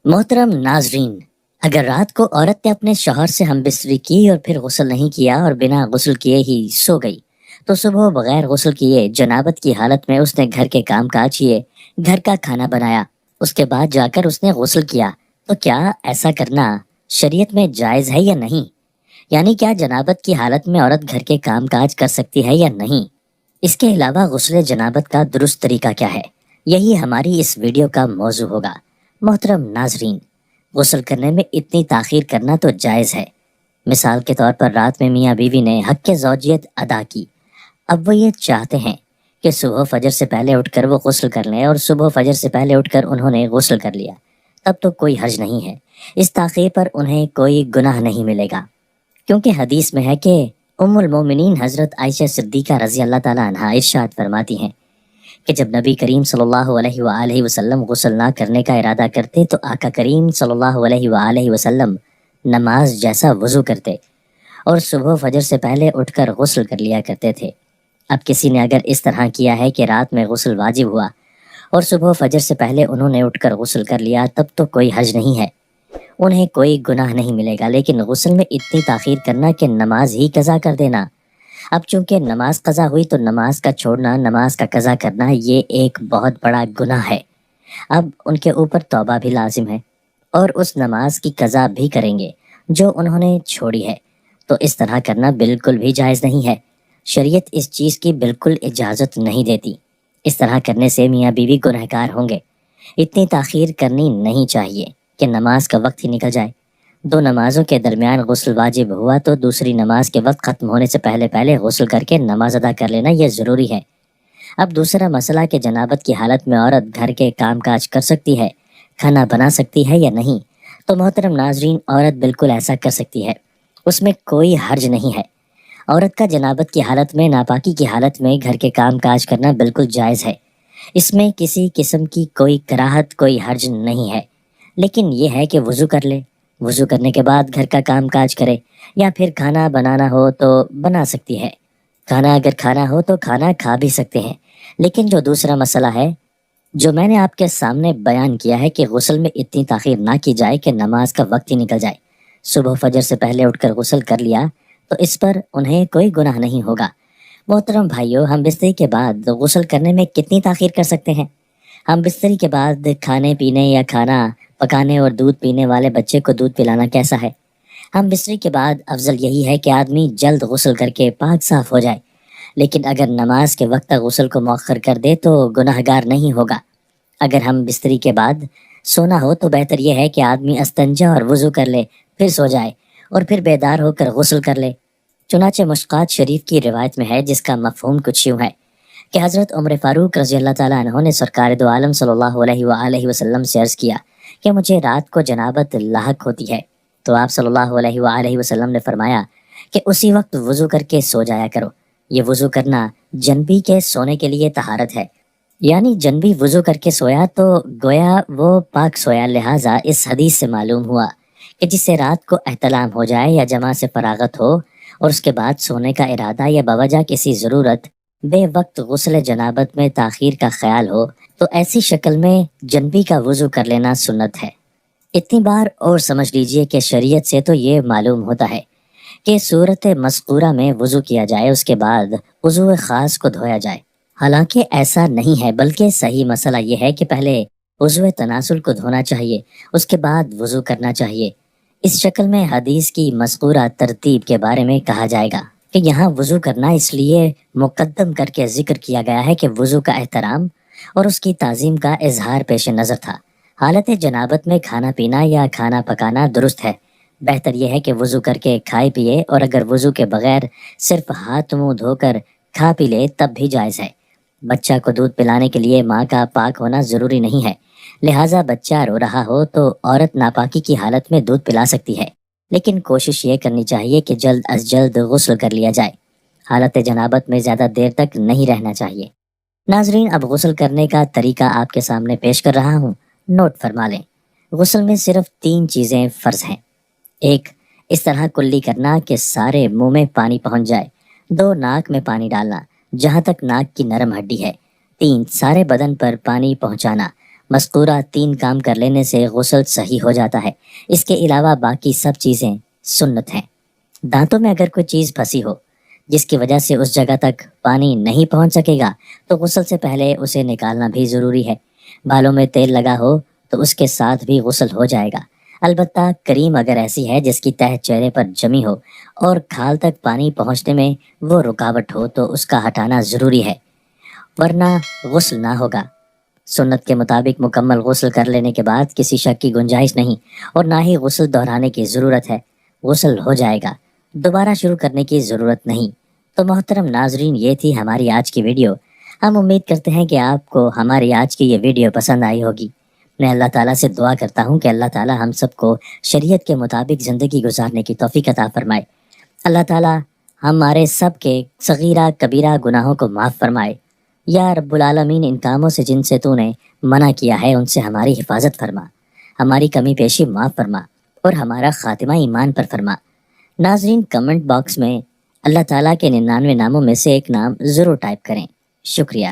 محترم ناظرین، اگر رات کو عورت نے اپنے شوہر سے ہم بستری کی اور پھر غسل نہیں کیا اور بنا غسل کیے ہی سو گئی تو صبح بغیر غسل کیے جنابت کی حالت میں اس نے گھر کے کام کاج کیے، گھر کا کھانا بنایا، اس کے بعد جا کر اس نے غسل کیا، تو کیا ایسا کرنا شریعت میں جائز ہے یا نہیں؟ یعنی کیا جنابت کی حالت میں عورت گھر کے کام کاج کر سکتی ہے یا نہیں؟ اس کے علاوہ غسل جنابت کا درست طریقہ کیا ہے؟ یہی ہماری اس ویڈیو کا موضوع ہوگا۔ محترم ناظرین، غسل کرنے میں اتنی تاخیر کرنا تو جائز ہے۔ مثال کے طور پر رات میں میاں بیوی نے حق زوجیت ادا کی، اب وہ یہ چاہتے ہیں کہ صبح فجر سے پہلے اٹھ کر وہ غسل کر لیں، اور صبح فجر سے پہلے اٹھ کر انہوں نے غسل کر لیا، تب تو کوئی حرج نہیں ہے، اس تاخیر پر انہیں کوئی گناہ نہیں ملے گا، کیونکہ حدیث میں ہے کہ ام المومنین حضرت عائشہ صدیقہ رضی اللہ تعالیٰ عنہا ارشاد فرماتی ہیں کہ جب نبی کریم صلی اللہ علیہ وآلہ وسلم غسل نہ کرنے کا ارادہ کرتے تو آقا کریم صلی اللہ علیہ وآلہ وسلم نماز جیسا وضو کرتے اور صبح فجر سے پہلے اٹھ کر غسل کر لیا کرتے تھے۔ اب کسی نے اگر اس طرح کیا ہے کہ رات میں غسل واجب ہوا اور صبح فجر سے پہلے انہوں نے اٹھ کر غسل کر لیا، تب تو کوئی حرج نہیں ہے، انہیں کوئی گناہ نہیں ملے گا، لیکن غسل میں اتنی تاخیر کرنا کہ نماز ہی قضا کر دینا، اب چونکہ نماز قضا ہوئی تو نماز کا چھوڑنا، نماز کا قضا کرنا، یہ ایک بہت بڑا گناہ ہے۔ اب ان کے اوپر توبہ بھی لازم ہے اور اس نماز کی قضا بھی کریں گے جو انہوں نے چھوڑی ہے، تو اس طرح کرنا بالکل بھی جائز نہیں ہے۔ شریعت اس چیز کی بالکل اجازت نہیں دیتی، اس طرح کرنے سے میاں بیوی گنہگار ہوں گے۔ اتنی تاخیر کرنی نہیں چاہیے کہ نماز کا وقت ہی نکل جائے۔ دو نمازوں کے درمیان غسل واجب ہوا تو دوسری نماز کے وقت ختم ہونے سے پہلے غسل کر کے نماز ادا کر لینا یہ ضروری ہے۔ اب دوسرا مسئلہ کہ جنابت کی حالت میں عورت گھر کے کام کاج کر سکتی ہے، کھانا بنا سکتی ہے یا نہیں؟ تو محترم ناظرین، عورت بالکل ایسا کر سکتی ہے، اس میں کوئی حرج نہیں ہے۔ عورت کا جنابت کی حالت میں، ناپاکی کی حالت میں گھر کے کام کاج کرنا بالکل جائز ہے، اس میں کسی قسم کی کوئی کراہت، کوئی حرج نہیں ہے، لیکن یہ ہے کہ وضو کر لے، وضو کرنے کے بعد گھر کا کام کاج کرے، یا پھر کھانا بنانا ہو تو بنا سکتی ہے، کھانا اگر کھانا ہو تو کھانا کھا بھی سکتے ہیں۔ لیکن جو دوسرا مسئلہ ہے جو میں نے آپ کے سامنے بیان کیا ہے کہ غسل میں اتنی تاخیر نہ کی جائے کہ نماز کا وقت ہی نکل جائے، صبح فجر سے پہلے اٹھ کر غسل کر لیا تو اس پر انہیں کوئی گناہ نہیں ہوگا۔ محترم بھائیو، ہم بستری کے بعد غسل کرنے میں کتنی تاخیر کر سکتے ہیں؟ ہم بستری کے بعد کھانے پینے یا کھانا پکانے اور دودھ پینے والے بچے کو دودھ پلانا کیسا ہے؟ ہم بستری کے بعد افضل یہی ہے کہ آدمی جلد غسل کر کے پاک صاف ہو جائے، لیکن اگر نماز کے وقت تک غسل کو مؤخر کر دے تو گناہ گار نہیں ہوگا۔ اگر ہم بستری کے بعد سونا ہو تو بہتر یہ ہے کہ آدمی استنجا اور وضو کر لے، پھر سو جائے اور پھر بیدار ہو کر غسل کر لے۔ چنانچہ مشکات شریف کی روایت میں ہے، جس کا مفہوم کچھ یوں ہے کہ حضرت عمر فاروق رضی اللہ تعالیٰ عنہ نے سرکار دو عالم صلی اللہ علیہ وآلہ وسلم سے عرض کیا کہ مجھے رات کو جنابت لاحق ہوتی ہے، تو آپ صلی اللہ علیہ وآلہ وسلم نے فرمایا کہ اسی وقت وضو کر کے سو جایا کرو۔ یہ وضو کرنا جنبی کے سونے کے لیے طہارت ہے، یعنی جنبی وضو کر کے سویا تو گویا وہ پاک سویا، لہٰذا اس حدیث سے معلوم ہوا کہ جس سے رات کو احتلام ہو جائے یا جماع سے فراغت ہو اور اس کے بعد سونے کا ارادہ یا بوجہ کسی ضرورت بے وقت غسل جنابت میں تاخیر کا خیال ہو تو ایسی شکل میں جنبی کا وضو کر لینا سنت ہے۔ اتنی بار اور سمجھ لیجئے کہ شریعت سے تو یہ معلوم ہوتا ہے کہ صورت مذکورہ میں وضو کیا جائے، اس کے بعد وضو خاص کو دھویا جائے، حالانکہ ایسا نہیں ہے، بلکہ صحیح مسئلہ یہ ہے کہ پہلے وضو تناسل کو دھونا چاہیے، اس کے بعد وضو کرنا چاہیے۔ اس شکل میں حدیث کی مذکورہ ترتیب کے بارے میں کہا جائے گا کہ یہاں وضو کرنا اس لیے مقدم کر کے ذکر کیا گیا ہے کہ وضو کا احترام اور اس کی تعظیم کا اظہار پیش نظر تھا۔ حالت جنابت میں کھانا پینا یا کھانا پکانا درست ہے، بہتر یہ ہے کہ وضو کر کے کھائے پیے، اور اگر وضو کے بغیر صرف ہاتھ منہ دھو کر کھا پی لے تب بھی جائز ہے۔ بچہ کو دودھ پلانے کے لیے ماں کا پاک ہونا ضروری نہیں ہے، لہٰذا بچہ رو رہا ہو تو عورت ناپاکی کی حالت میں دودھ پلا سکتی ہے، لیکن کوشش یہ کرنی چاہیے کہ جلد از جلد غسل کر لیا جائے، حالت جنابت میں زیادہ دیر تک نہیں رہنا چاہیے۔ ناظرین، اب غسل کرنے کا طریقہ آپ کے سامنے پیش کر رہا ہوں، نوٹ فرما لیں۔ غسل میں صرف 3 چیزیں فرض ہیں۔ 1، اس طرح کلی کرنا کہ سارے منہ میں پانی پہنچ جائے۔ 2، ناک میں پانی ڈالنا جہاں تک ناک کی نرم ہڈی ہے۔ 3، سارے بدن پر پانی پہنچانا، مذکورہ 3 کام کر لینے سے غسل صحیح ہو جاتا ہے۔ اس کے علاوہ باقی سب چیزیں سنت ہیں۔ دانتوں میں اگر کوئی چیز پھنسی ہو جس کی وجہ سے اس جگہ تک پانی نہیں پہنچ سکے گا تو غسل سے پہلے اسے نکالنا بھی ضروری ہے۔ بالوں میں تیل لگا ہو تو اس کے ساتھ بھی غسل ہو جائے گا، البتہ کریم اگر ایسی ہے جس کی تہ چہرے پر جمی ہو اور کھال تک پانی پہنچنے میں وہ رکاوٹ ہو تو اس کا ہٹانا ضروری ہے، ورنہ غسل نہ ہوگا۔ سنت کے مطابق مکمل غسل کر لینے کے بعد کسی شک کی گنجائش نہیں اور نہ ہی غسل دہرانے کی ضرورت ہے، غسل ہو جائے گا، دوبارہ شروع کرنے کی ضرورت نہیں۔ تو محترم ناظرین، یہ تھی ہماری آج کی ویڈیو۔ ہم امید کرتے ہیں کہ آپ کو ہماری آج کی یہ ویڈیو پسند آئی ہوگی۔ میں اللہ تعالیٰ سے دعا کرتا ہوں کہ اللہ تعالیٰ ہم سب کو شریعت کے مطابق زندگی گزارنے کی توفیق عطا فرمائے۔ اللہ تعالیٰ ہمارے سب کے صغیرہ کبیرہ گناہوں کو معاف فرمائے۔ یا رب العالمین، ان کاموں سے جن سے تو نے منع کیا ہے ان سے ہماری حفاظت فرما، ہماری کمی پیشی معاف فرما اور ہمارا خاتمہ ایمان پر فرما۔ ناظرین، کمنٹ باکس میں اللہ تعالیٰ کے 99 ناموں میں سے ایک نام ضرور ٹائپ کریں۔ شکریہ۔